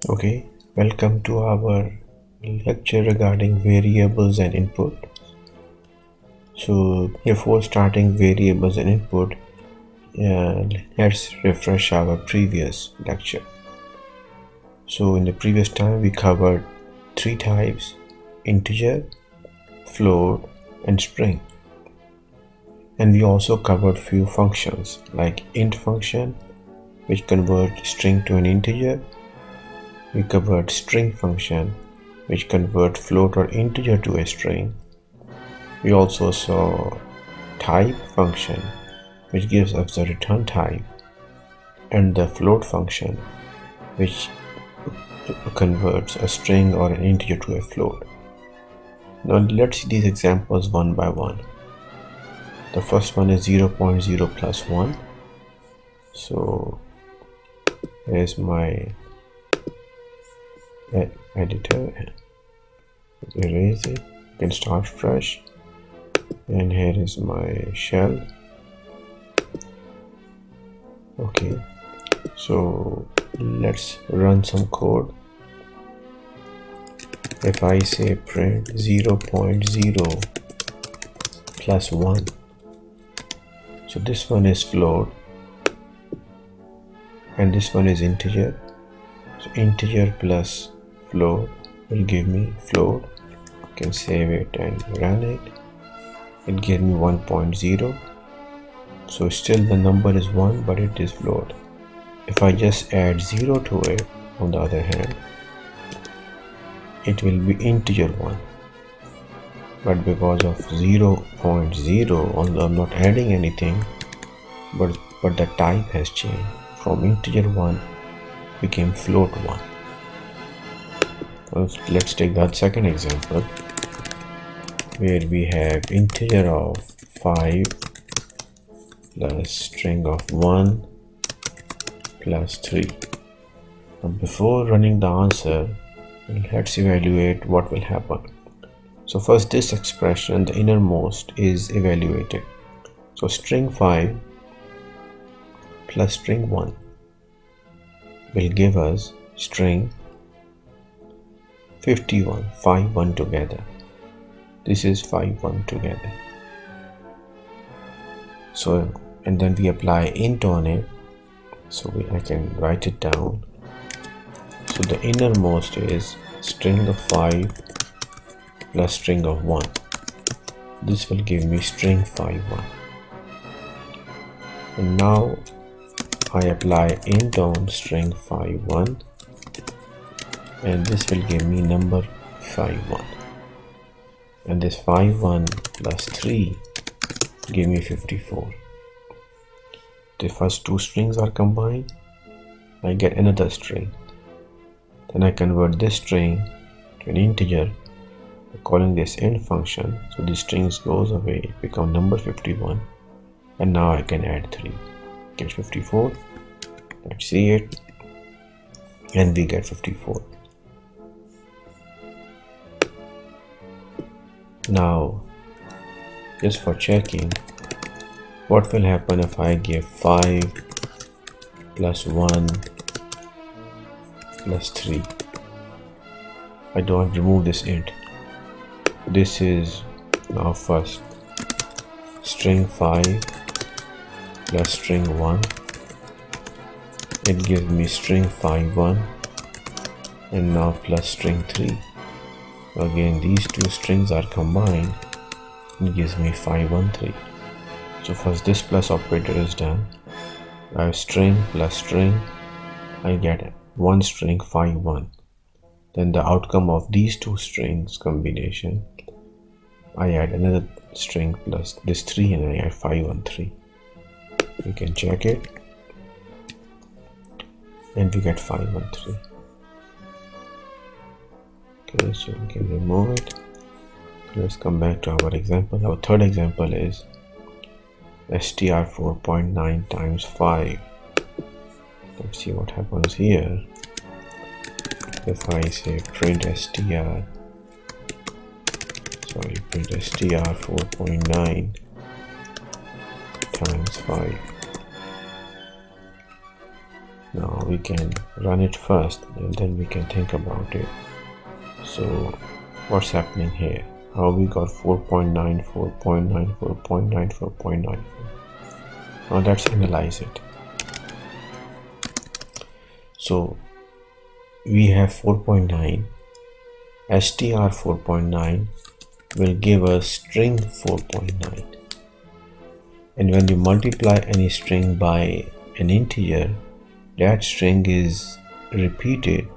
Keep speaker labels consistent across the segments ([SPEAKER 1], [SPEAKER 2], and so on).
[SPEAKER 1] Okay, welcome to our lecture regarding variables and input. So before starting variables and input, let's refresh our previous lecture. So in the previous time we covered three types: integer, float, and string. And we also covered few functions like int function, which converts string to an integer. We covered string function, which convert float or integer to a string. We also saw type function, which gives us the return type, and the float function, which converts a string or an integer to a float. Now let's see these examples one by one. The first one is 0.0 plus 1. So here's my editor. Erase it. You can start fresh. And here is my shell. Okay, so let's run some code. If I say print 0.0 plus 1, so this one is float and this one is integer. So integer plus float will give me float. I can save it and run it. It gave me 1.0. So still the number is 1, but it is float. If I just add 0 to it, on the other hand, it will be integer 1. But because of 0.0, although I'm not adding anything, but the type has changed from integer 1 became float 1. Let's take that second example, where we have integer of 5 plus string of 1 plus 3. Now before running the answer, let's evaluate what will happen. So first, this expression, the innermost, is evaluated. So string 5 plus string 1 will give us string 51, 5 1 together. This is 5 1 together. So and then we apply int on it, so I can write it down. So the innermost is string of 5 plus string of 1. This will give me string 5 1. And now I apply int on string 5 1, and this will give me number 5 1. And this 5 1 plus 3 give me 54. The first two strings are combined, I get another string. Then I convert this string to an integer by calling this int function. So these strings goes away, become number 51, and now I can add 3, get 54. Let's see it, and we get 54. Now, just for checking, what will happen if I give 5 plus 1 plus 3? I don't remove this int. This is now first string 5 plus string 1. It gives me string 5 1, and now plus string 3. Again, these two strings are combined. It gives me 5 1 3. So first this plus operator is done. I have string plus string. I get one string 5 1. Then the outcome of these two strings combination, I add another string plus this 3, and I add 5 1 3. You can check it, and we get 5 1 3. Okay, so we can remove it. Let's come back to our example. Our third example is str 4.9 times 5. Let's see what happens here. If I say print str 4.9 times 5. Now we can run it first and then we can think about it. So what's happening here? How we got 4.9, 4.9, 4.9, 4.9. Now let's analyze it. So we have 4.9. str 4.9 will give us string 4.9. And when you multiply any string by an integer, that string is repeated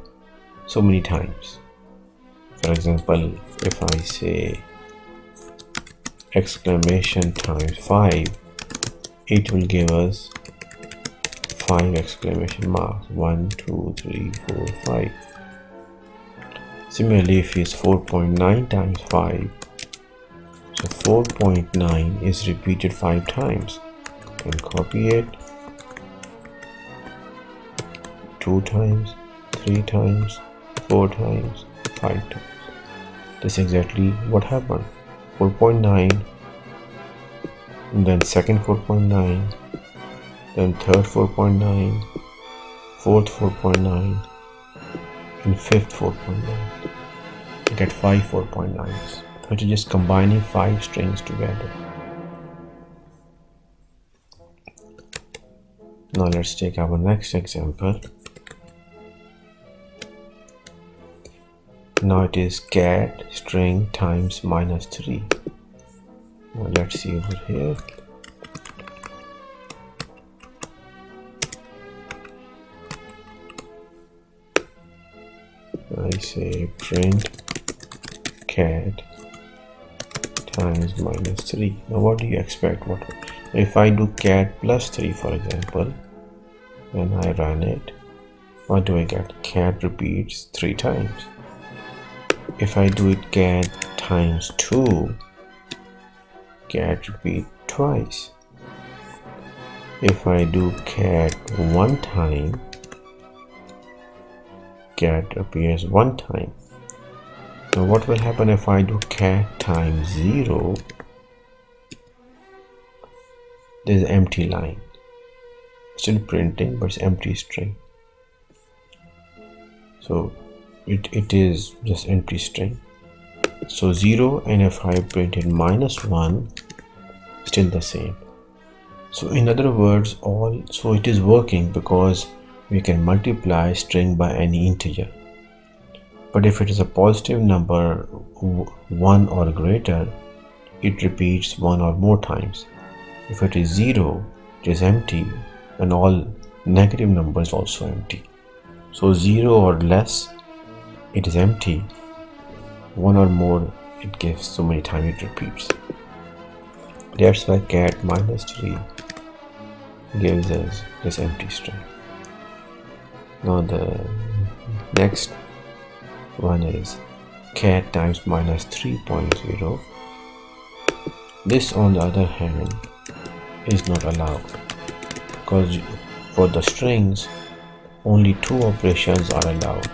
[SPEAKER 1] so many times. For example, if I say exclamation times 5, it will give us 5 exclamation marks. 1, 2, 3, 4, 5. Similarly, if it's 4.9 times 5, so 4.9 is repeated 5 times. You can copy it 2 times, 3 times, 4 times, 5 times. This is exactly what happened. 4.9, and then second 4.9, then third 4.9, fourth 4.9, and fifth 4.9. You get 5 4.9s. So it's just combining 5 strings together. Now let's take our next example. Now it is cat string times -3. Now let's see over here. I say print cat times -3. Now what do you expect? What if I do cat plus 3, for example, and I run it? What do I get? Cat repeats 3 times. If I do it cat times 2, cat repeat twice. If I do cat 1 time, cat appears 1 time. Now what will happen if I do cat times 0? There's an empty line. Still printing, but it's empty string. So it is just empty string. So 0, and if I printed -1, still the same. So in other words, so it is working because we can multiply string by any integer. But if it is a positive number 1 or greater, it repeats 1 or more times. If it is 0, it is empty, and all negative numbers also empty. So 0 or less, it is empty. 1 or more, it gives so many times it repeats. That's why cat -3 gives us this empty string. Now the next one is cat times -3.0. This, on the other hand, is not allowed because for the strings only 2 operations are allowed.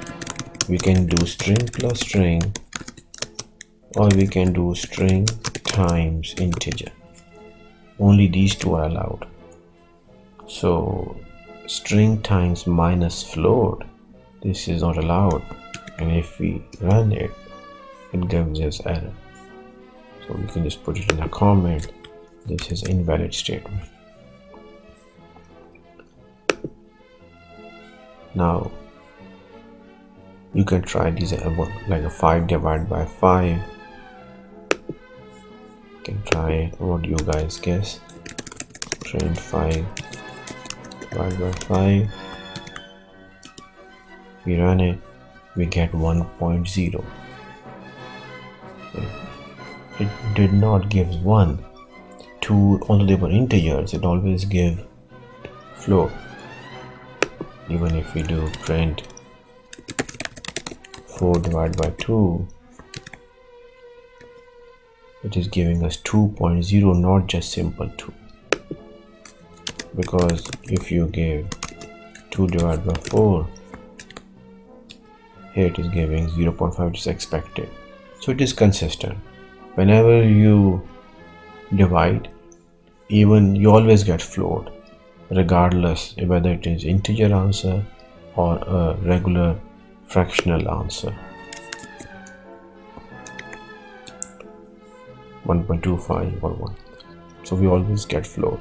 [SPEAKER 1] We can do string plus string, or we can do string times integer. Only these 2 are allowed. So string times -float, this is not allowed, and if we run it, it gives us error. So we can just put it in a comment. This is invalid statement. Now you can try these like a 5 divided by 5. You can try it. What do you guys guess? Print 5 divided by 5. We run it, we get 1.0. It did not give 1. 2, although they were integers, it always give float. Even if we do print 4 divided by 2, it is giving us 2.0, not just simple 2. Because if you give 2 divided by 4, here it is giving 0.5, which is expected. So it is consistent. Whenever you divide, even you always get float. regardless whether it is integer answer or a regular fractional answer. 1.25 or 1. So we always get float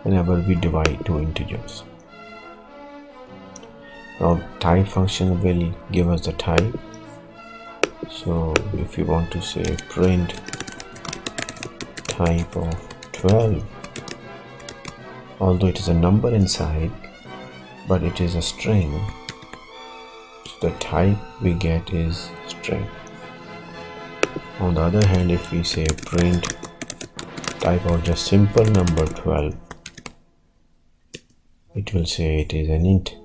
[SPEAKER 1] whenever we divide two integers. Now type function will give us the type. So if you want to say print type of 12, although it is a number inside, but it is a string, so the type we get is string. On the other hand, if we say print type of just simple number 12, it will say it is an int.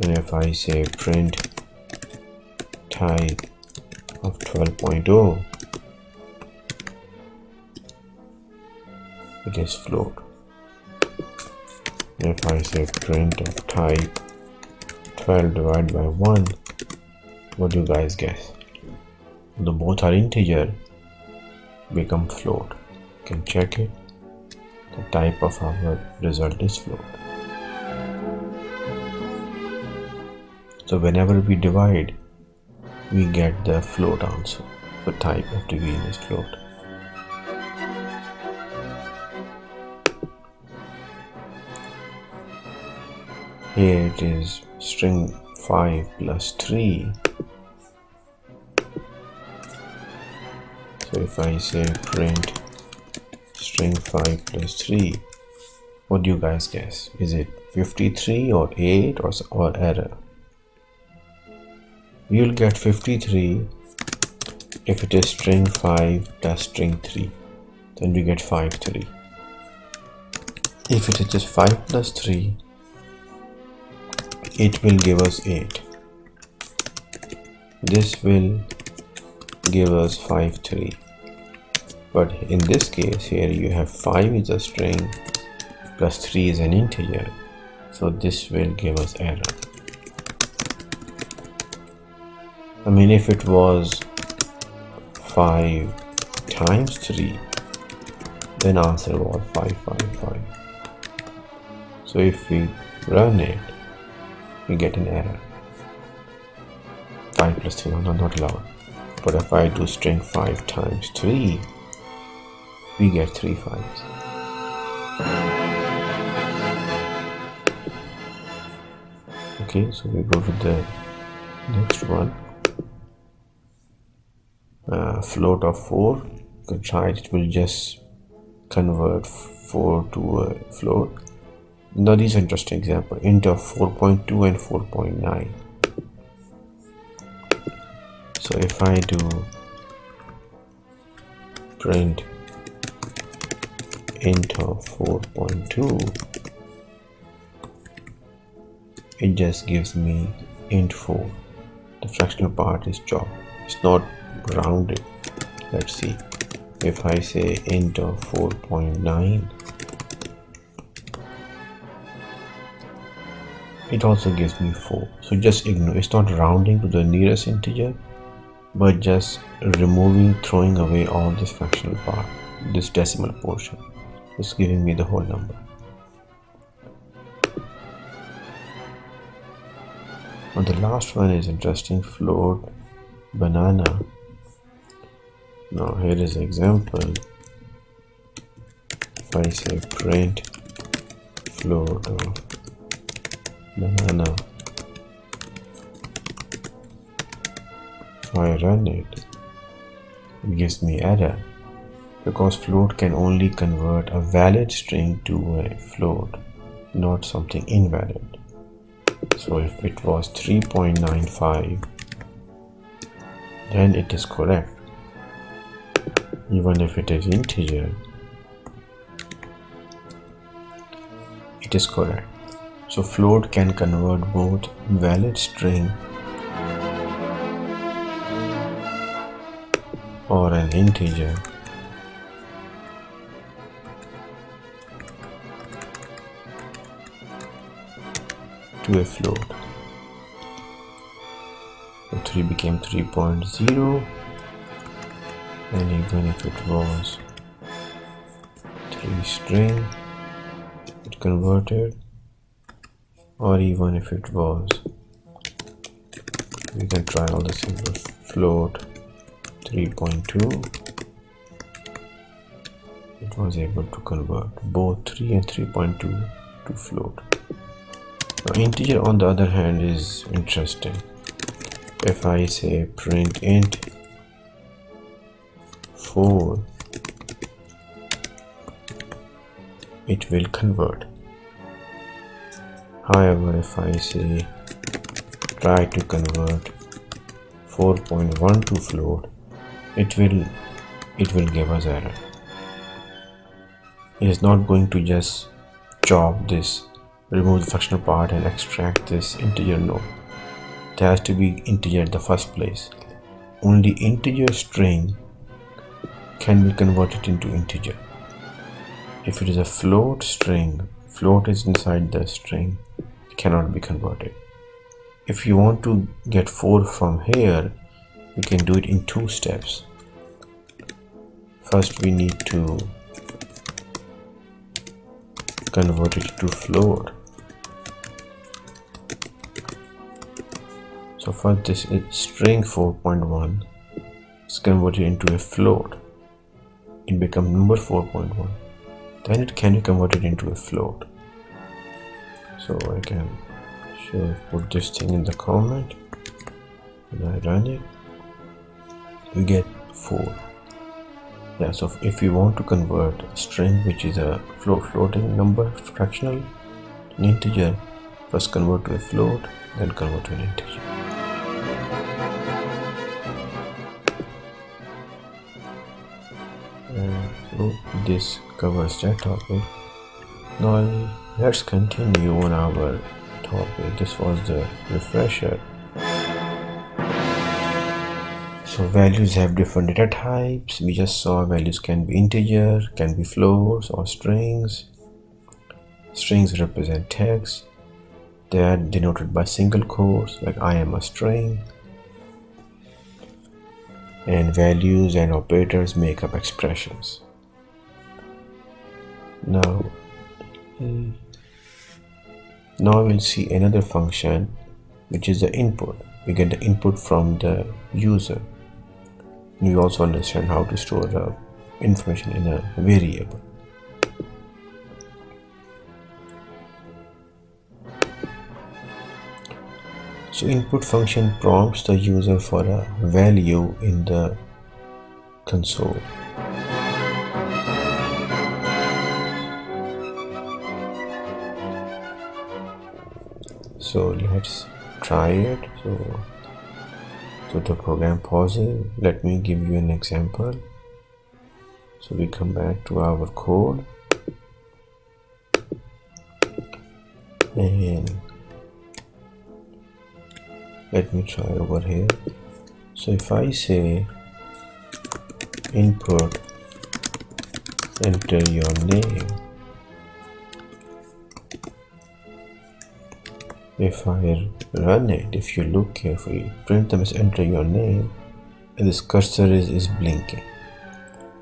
[SPEAKER 1] And if I say print type of 12.0, it is float. And if I say print of type 12 divided by 1, what do you guys guess? Though both are integer, become float. You can check it. The type of our result is float. So whenever we divide, we get the float answer. The type of division is float. Here it is string 5 plus 3. So if I say print string 5 plus 3, what do you guys guess? Is it 53 or 8 or error? We will get 53 if it is string 5 plus string 3. Then we get 5 3. If it is just 5 plus 3, it will give us 8. This will give us 5 3. But in this case here you have 5 is a string plus 3 is an integer, so this will give us error. I mean, if it was 5 times 3, then answer was 555. So if we run it, we get an error. 5 plus 3, no, not allowed. But if I do string 5 times 3, we get 3 5s. Okay, so we go to the next one. Float of 4. You can try it. It will just convert 4 to a float. Now these are interesting example. Int of 4.2 and 4.9. So if I do print int of 4.2, it just gives me int 4. The fractional part is chopped. It's not rounded. Let's see. If I say int of 4.9, it also gives me 4. So just ignore. It's not rounding to the nearest integer, but just throwing away all this fractional part, this decimal portion. It's giving me the whole number. And the last one is interesting. Float banana. Now here is an example. If I say print float of banana, if I run it, it gives me error, because float can only convert a valid string to a float, not something invalid. So if it was 3.95, then it is correct. Even if it is integer, it is correct. So float can convert both valid string or an integer to a float. So 3 became 3.0, and even if it was 3 string, it converted, or even if it was, we can try all the symbols. Float 3.2, it was able to convert both 3 and 3.2 to float. Now integer on the other hand is interesting. If I say print int 4, it will convert. However, if I say try to convert 4.1 to float, it will give us error. It is not going to just chop this, remove the fractional part and extract this integer. No, it has to be integer in the first place. Only integer string can be converted into integer. If it is a float string, float is inside the string, it cannot be converted. If you want to get 4 from here, we can do it in 2 steps. First we need to convert it to float. So first this is string 4.1 is converted into a float. It becomes number 4.1. Then it can be converted into a float. So I can put this thing in the comment and I run it, we get 4. Yeah, so if you want to convert a string which is a floating number, fractional, an integer, first convert to a float, then convert to an integer. So this covers that topic. Now let's continue on our topic. This was the refresher. So values have different data types. We just saw values can be integer, can be floats or strings. Strings represent text. They are denoted by single quotes like I am a string. And values and operators make up expressions. Now we'll see another function, which is the input. We get the input from the user. We also understand how to store the information in a variable. So input function prompts the user for a value in the console. So let's try it. So the program pauses. Let me give you an example. So we come back to our code and let me try over here. So if I say input, enter your name, if I run it, if you look carefully, print them as enter your name, and this cursor is blinking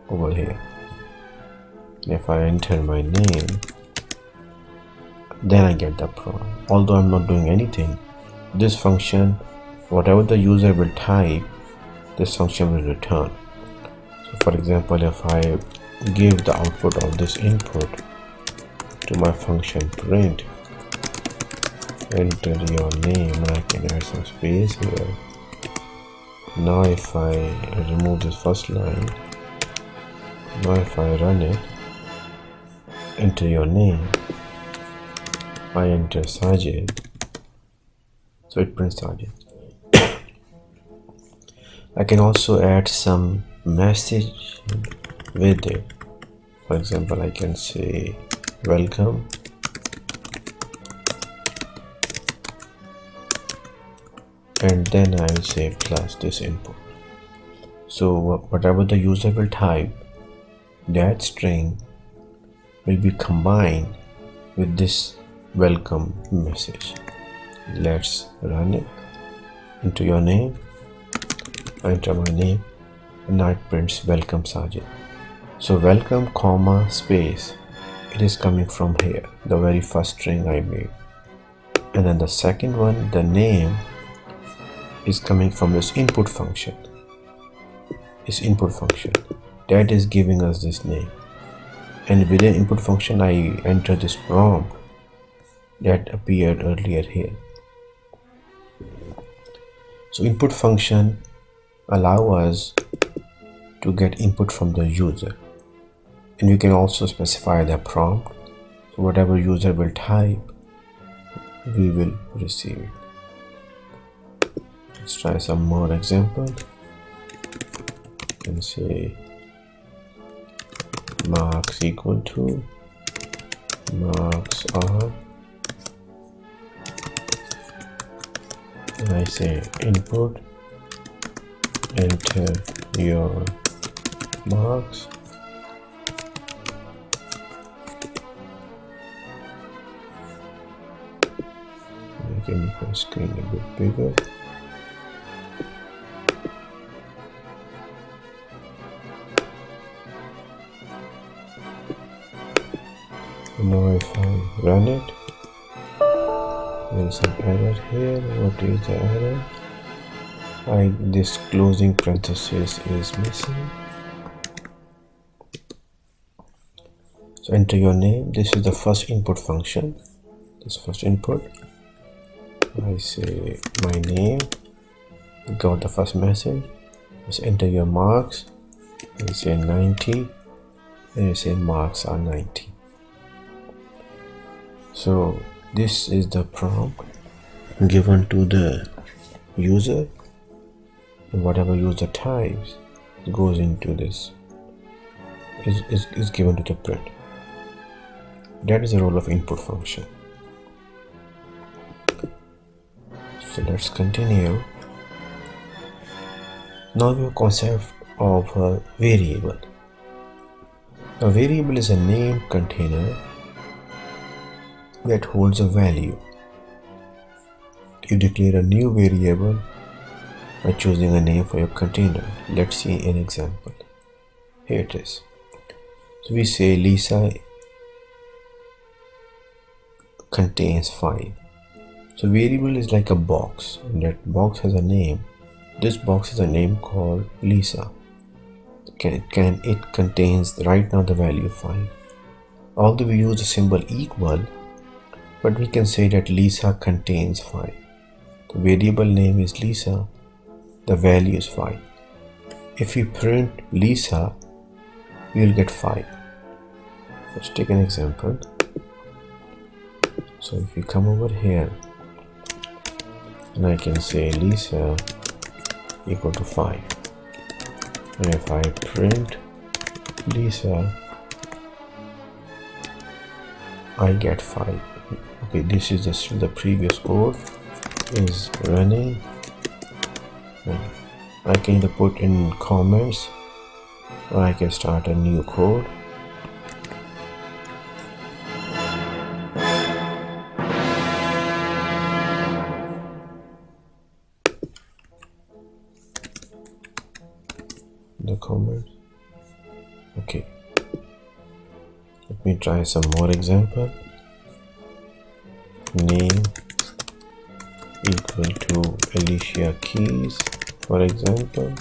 [SPEAKER 1] over here. And if I enter my name, then I get the prompt. Although I'm not doing anything, this function, whatever the user will type, this function will return. So for example, if I give the output of this input to my function print, enter your name, and I can add some space here. Now if I remove this first line, now if I run it, enter your name, I enter Sajid, so it prints Sajid. I can also add some message with it. For example, I can say welcome, and then I will say plus this input. So whatever the user will type, that string will be combined with this welcome message. Let's run it. Enter your name, I enter my name, and now it prints welcome Sajid. So welcome comma space it is coming from here, the very first string I made. And then the second one, the name, is coming from this input function. This input function that is giving us this name, and within input function I enter this prompt that appeared earlier here. So input function allow us to get input from the user, and you can also specify the prompt. So whatever user will type, we will receive it. Let's try some more example. And say marks equal to marks are, and I say input, enter your marks, I can make my screen a bit bigger. Now if I run it, there is some error here. What is the error? This closing parenthesis is missing. So enter your name. This is the first input function. This first input, I say my name, got the first message. Just enter your marks, you say 90, and you say marks are 90. So this is the prompt given to the user, and whatever user types goes into this, is given to the print. That is the role of input function. So let's continue. Now we have concept of a variable. A variable is a name container that holds a value. You declare a new variable by choosing a name for your container. Let's see an example. Here it is. So we say Lisa contains 5. So variable is like a box, and that box has a name. This box has a name called Lisa. It contains right now the value 5. Although we use the symbol equal, but we can say that Lisa contains 5. The variable name is Lisa, the value is 5. If we print Lisa, we will get 5. Let's take an example. So if we come over here, and I can say Lisa equal to 5, and if I print Lisa, I get 5. Okay, this is the previous code is running. I can either put in comments, or I can start a new code. The comments. Okay, let me try some more example. Name equal to Alicia Keys, for example.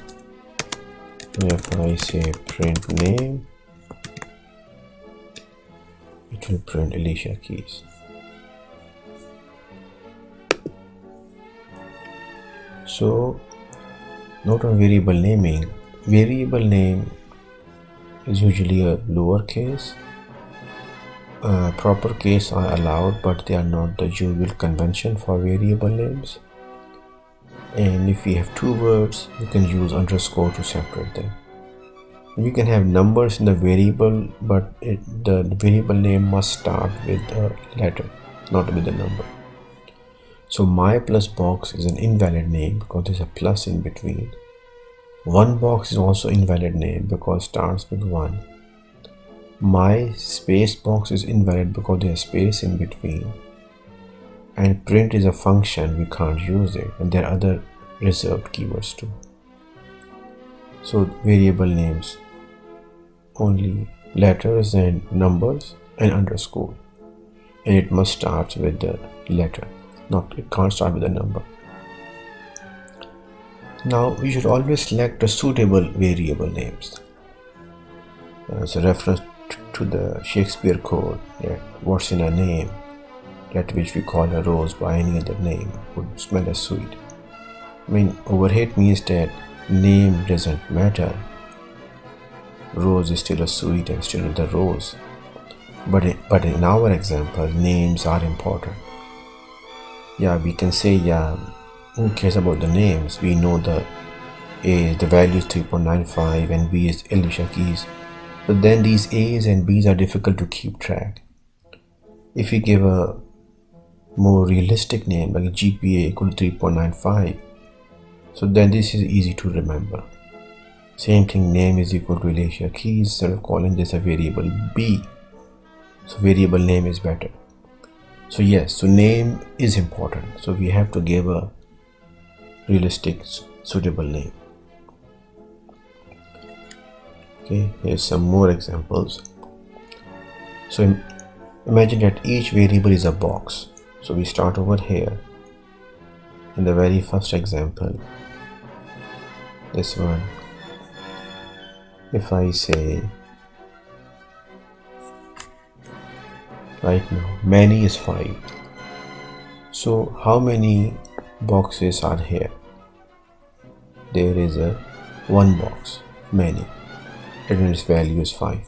[SPEAKER 1] And if I say print name, it will print Alicia Keys. So note on variable naming. Variable name is usually a lowercase. Proper case are allowed, but they are not the usual convention for variable names. And if we have two words, you can use underscore to separate them. We can have numbers in the variable, but the variable name must start with a letter, not with a number. So my plus box is an invalid name because there's a plus in between. One box is also invalid name because it starts with 1. My space box is invalid because there's space in between. And print is a function, we can't use it, and there are other reserved keywords too. So variable names, only letters and numbers, an underscore, and it must start with the letter, it can't start with a number. Now we should always select the suitable variable names. As a reference to the Shakespeare code, that what's in a name, that which we call a rose by any other name would smell as sweet. I mean, over here it means that name doesn't matter. Rose is still a sweet and still the rose. But in our example, names are important. Yeah, we can say, yeah, who cares about the names? We know the value is 3.95 and B is Alicia Keys. But then these A's and B's are difficult to keep track. If we give a more realistic name like a GPA equal to 3.95, so then this is easy to remember. Same thing, name is equal to Alicia Keys. Instead of calling this a variable B, so variable name is better. So yes, so name is important. So we have to give a realistic, suitable name. Okay, here's some more examples. So imagine that each variable is a box. So we start over here in the very first example. This one, if I say right now many is 5, so how many boxes are here? There is a one box, many, and its value is 5.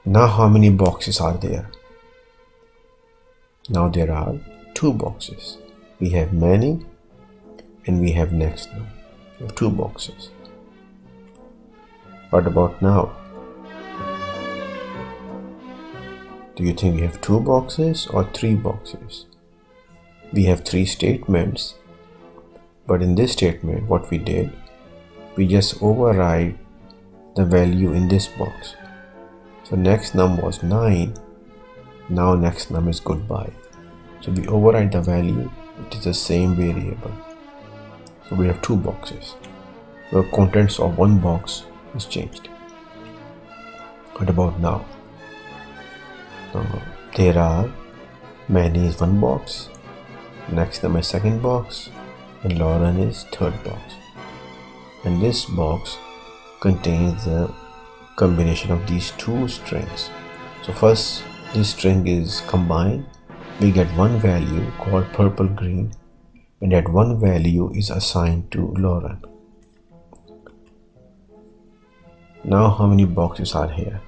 [SPEAKER 1] Now how many boxes are there? Now there are 2 boxes. We have many and we have next num. We have 2 boxes. What about now? Do you think we have 2 boxes or 3 boxes? We have 3 statements, but in this statement what we did, we just override the value in this box. So next num was 9, now next num is goodbye. So we override the value, it is the same variable. So we have 2 boxes. The contents of one box is changed. What about now? There are many is 1 box, next num is 2nd box, and Lauren is 3rd box. And this box contains the combination of these 2 strings. So first this string is combined, we get one value called purple green, and that one value is assigned to Lauren. Now how many boxes are here?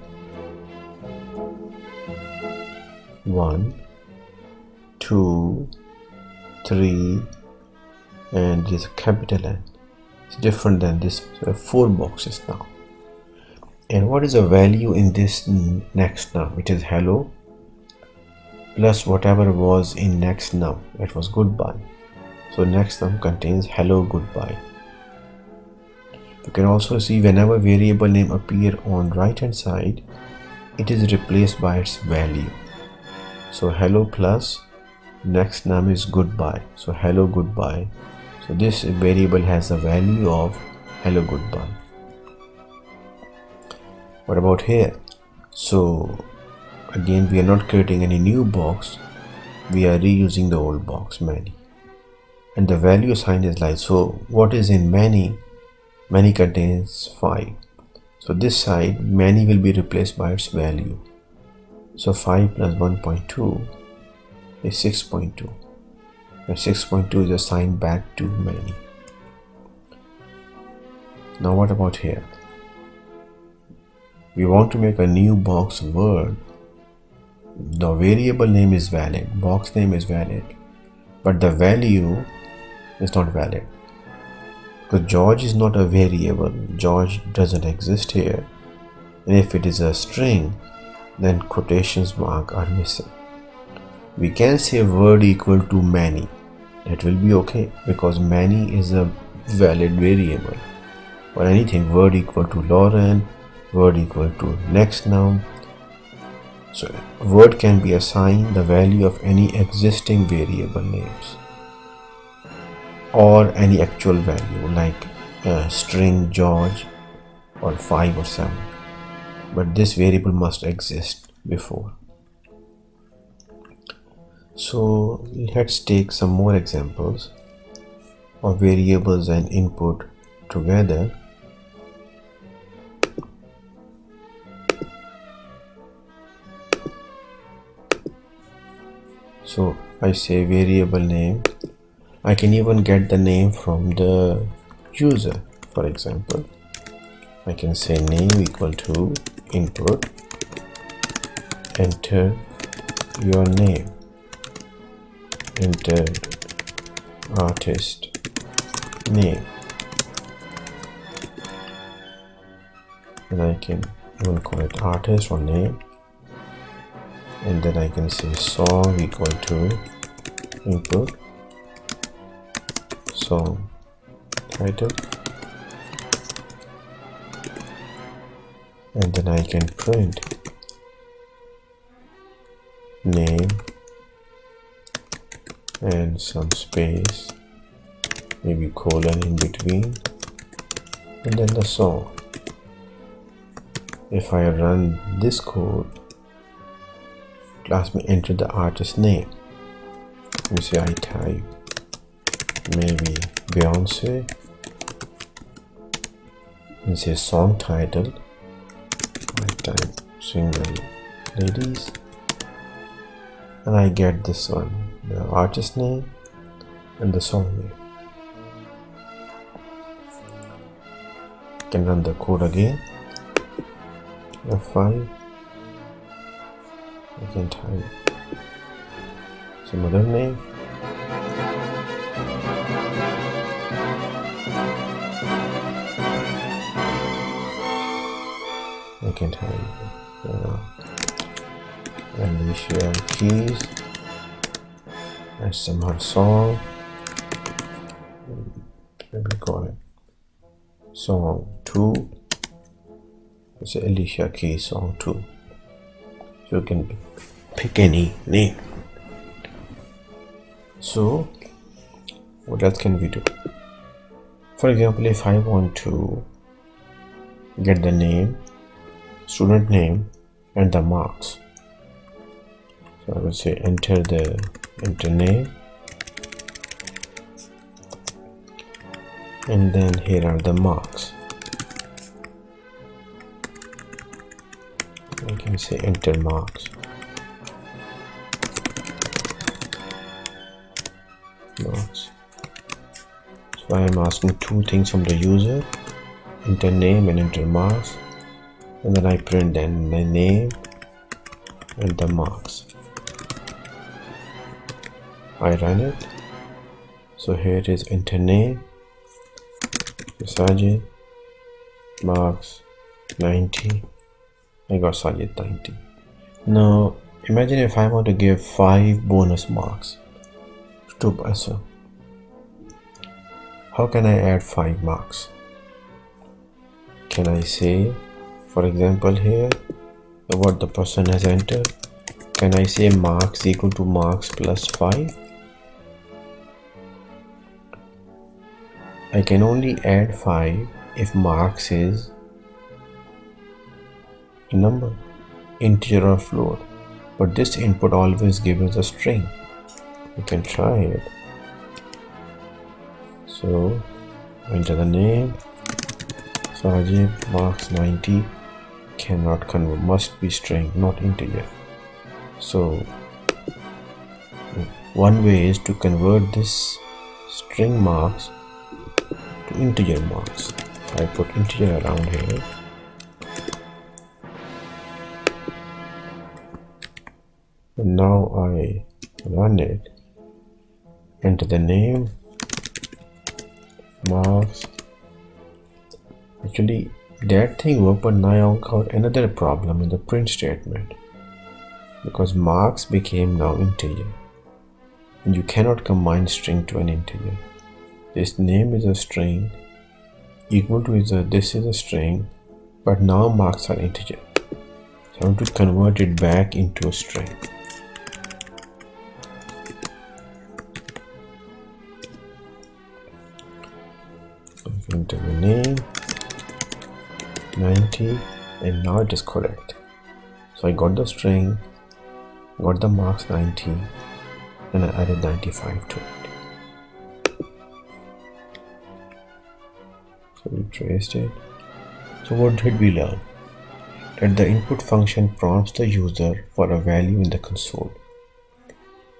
[SPEAKER 1] 1, 2, 3, and there's a capital N. It's different than this. So we have 4 boxes now. And what is the value in this next num? It is hello plus whatever was in next num, that was goodbye. So next num contains hello goodbye. You can also see whenever variable name appear on right hand side, it is replaced by its value. So hello plus next num is goodbye. So hello goodbye. So this variable has a value of hello goodbye. What about here? So again, we are not creating any new box, we are reusing the old box many, and the value assigned is like, so what is in many? Many contains 5, so this side many will be replaced by its value. So 5 plus 1.2 is 6.2, and 6.2 is assigned back to many. Now what about here? We want to make a new box word. The variable name is valid, box name is valid, but the value is not valid. Because George is not a variable, George doesn't exist here, and if it is a string, then quotations mark are missing. We can say word equal to many, that will be okay because many is a valid variable, or anything word equal to Lauren, word equal to next num. So word can be assigned the value of any existing variable names or any actual value like string George or 5 or 7. but this variable must exist before. So let's take some more examples of variables and input together. So I say variable name. I can even get the name from the user. For example, I can say name equal to input, enter your name, enter artist name, and I can even call it artist or name, and then I can say song equal to input, song title, and then I can print name and some space, maybe colon in between, and then the song. If I run this code, class may enter the artist name. Let me say I type maybe Beyonce and say song title. I type single ladies and I get this one, the artist name and the song name. I can run the code again. F5. I can type some other name. I can type Alicia Keys and some her song. Maybe call it song 2. It's Alicia Keys song 2. So you can pick any name. So what else can we do? For example, if I want to get the name, student name and the marks, so I will say enter name, and then here are the marks. I can say enter marks. So I am asking two things from the user, enter name and enter marks, and then I print then my name and the marks. I run it. So here it is, enter name, Sajid, marks 90. I got Sajid 90. Now imagine if I want to give 5 bonus marks to a person. How can I add 5 marks? Can I say, for example, here what the person has entered? Can I say marks equal to marks plus 5? I can only add 5 if marks is a number, integer or float, but this input always gives us a string. We can try it. So enter the name, Sajid, marks 90, cannot convert, must be string, not integer. So one way is to convert this string marks to integer marks. I put integer around here. And now I run it, enter the name, marks. Actually that thing worked, but now I got another problem in the print statement, because marks became now integer and you cannot combine string to an integer. This name is a string, equal to this is a string, but now marks are integer. So I want to convert it back into a string. Enter the name 90 and now it is correct. So I got the string, got the marks 90, and I added 95 to it. So we traced it. So what did we learn? That the input function prompts the user for a value in the console.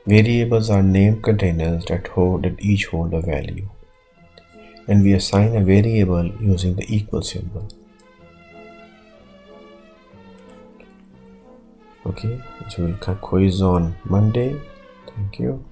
[SPEAKER 1] Variables are named containers that each hold a value, and we assign a variable using the equal symbol. Okay, so we'll quiz on Monday. Thank you.